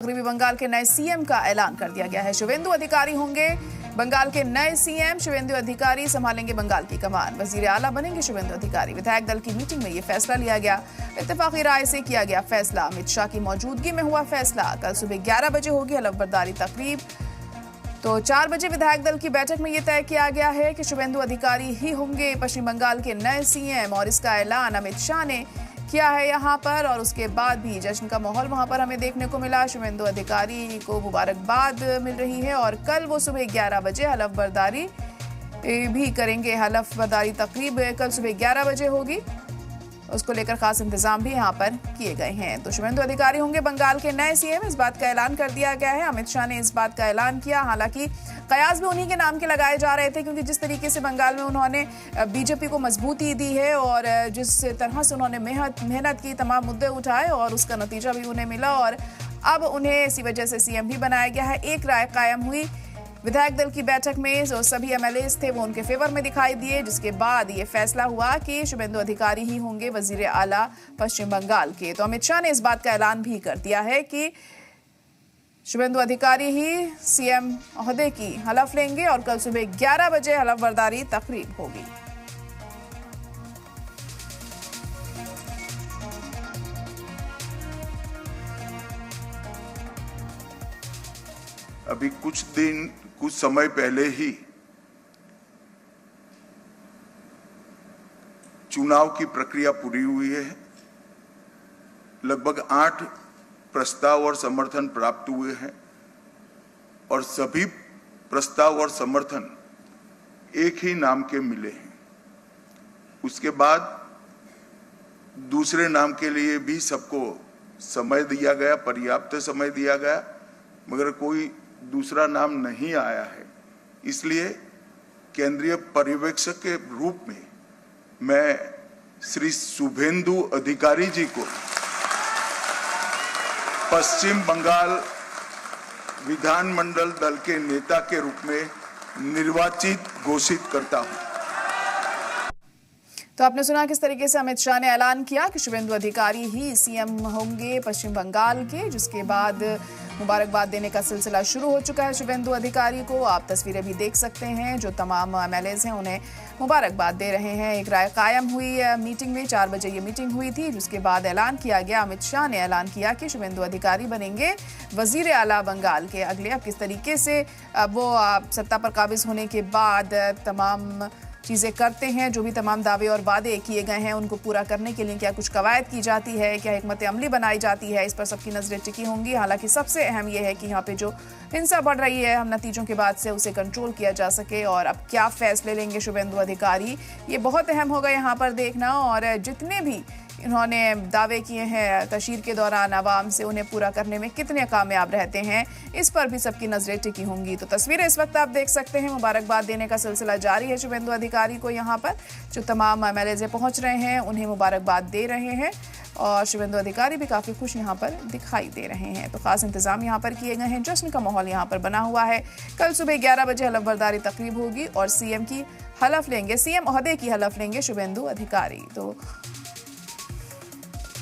पूर्वी बंगाल के नए सीएम का ऐलान कर दिया गया है। शुवेंदु अधिकारी होंगे बंगाल के नए सीएम। शुवेंदु अधिकारी संभालेंगे बंगाल की कमान। वजीर आला बनेंगे शुवेंदु अधिकारी। विधायक दल की मीटिंग में ये फैसला लिया गया। इत्तेफाकी राय से किया गया फैसला। अमित शाह की मौजूदगी में हुआ फैसला। कल सुबह 11 बजे होगी हलफबरदारी तकरीब। तो 4 बजे विधायक दल की बैठक में यह तय किया गया है कि शुवेंदु अधिकारी ही होंगे पश्चिम बंगाल के नए सीएम और इसका ऐलान अमित शाह ने किया है यहाँ पर। और उसके बाद भी जश्न का माहौल वहां पर हमें देखने को मिला। शुवेंदु अधिकारी को मुबारकबाद मिल रही है और कल वो सुबह 11 बजे हलफबरदारी भी करेंगे। हलफबरदारी तकरीब कल सुबह 11 बजे होगी। उसको लेकर खास इंतजाम भी यहाँ पर किए गए हैं। तो शुवेंदु अधिकारी होंगे बंगाल के नए सीएम। इस बात का ऐलान कर दिया गया है। अमित शाह ने इस बात का ऐलान किया। हालांकि कयास भी उन्हीं के नाम के लगाए जा रहे थे, क्योंकि जिस तरीके से बंगाल में उन्होंने बीजेपी को मजबूती दी है और जिस तरह से उन्होंने मेहनत की, तमाम मुद्दे उठाए और उसका नतीजा भी उन्हें मिला और अब उन्हें इसी वजह से सीएम भी बनाया गया है। एक राय कायम हुई विधायक दल की बैठक में। जो सभी एमएलएस थे वो उनके फेवर में दिखाई दिए, जिसके बाद ये फैसला हुआ कि शुवेंदु अधिकारी ही होंगे वजीर आला पश्चिम बंगाल के। तो अमित शाह ने इस बात का ऐलान भी कर दिया है कि शुवेंदु अधिकारी ही सीएम ओहदे की हलफ लेंगे और कल सुबह 11 बजे हलफबरदारी तकरीब होगी। अभी कुछ समय पहले ही चुनाव की प्रक्रिया पूरी हुई है। लगभग 8 प्रस्ताव और समर्थन प्राप्त हुए हैं और सभी प्रस्ताव और समर्थन एक ही नाम के मिले हैं। उसके बाद दूसरे नाम के लिए भी सबको समय दिया गया, पर्याप्त समय दिया गया, मगर कोई दूसरा नाम नहीं आया है। इसलिए केंद्रीय पर्यवेक्षक के रूप में मैं श्री शुभेंदु अधिकारी जी को पश्चिम बंगाल विधानमंडल दल के नेता के रूप में निर्वाचित घोषित करता हूं। तो आपने सुना किस तरीके से अमित शाह ने ऐलान किया कि शुवेंदु अधिकारी ही सीएम होंगे पश्चिम बंगाल के, जिसके बाद मुबारकबाद देने का सिलसिला शुरू हो चुका है शुवेंदु अधिकारी को। आप तस्वीरें भी देख सकते हैं। जो तमाम एमएलएस हैं उन्हें मुबारकबाद दे रहे हैं। एक राय कायम हुई मीटिंग में। 4 बजे ये मीटिंग हुई थी, जिसके बाद ऐलान किया गया। अमित शाह ने ऐलान किया कि शुवेंदु अधिकारी बनेंगे वजीर आला बंगाल के। अगले अब किस तरीके से वो सत्ता पर काबिज होने के बाद तमाम चीज़ें करते हैं, जो भी तमाम दावे और वादे किए गए हैं उनको पूरा करने के लिए क्या कुछ कवायद की जाती है, क्या हिकमत अमली बनाई जाती है, इस पर सबकी नजरें टिकी होंगी। हालांकि सबसे अहम यह है कि यहाँ पे जो हिंसा बढ़ रही है हम नतीजों के बाद से उसे कंट्रोल किया जा सके। और अब क्या फैसले लेंगे शुवेंदु अधिकारी, ये बहुत अहम होगा यहाँ पर देखना। और जितने भी इन्होंने दावे किए हैं तशहीर के दौरान आवाम से, उन्हें पूरा करने में कितने कामयाब रहते हैं, इस पर भी सबकी नजरें टिकी होंगी। तो तस्वीरें इस वक्त आप देख सकते हैं। मुबारकबाद देने का सिलसिला जारी है शुवेंदु अधिकारी को। यहाँ पर जो तमाम एमएलए पहुंच रहे हैं उन्हें मुबारकबाद दे रहे हैं और शुवेंदु अधिकारी भी काफ़ी खुश यहाँ पर दिखाई दे रहे हैं। तो खास इंतजाम यहाँ पर किए गए हैं। जश्न का माहौल यहाँ पर बना हुआ है। कल सुबह 11 बजे हलफबरदारी तकरीब होगी और सीएम की हलफ लेंगे, सीएम ओहदे की हलफ लेंगे शुवेंदु अधिकारी। तो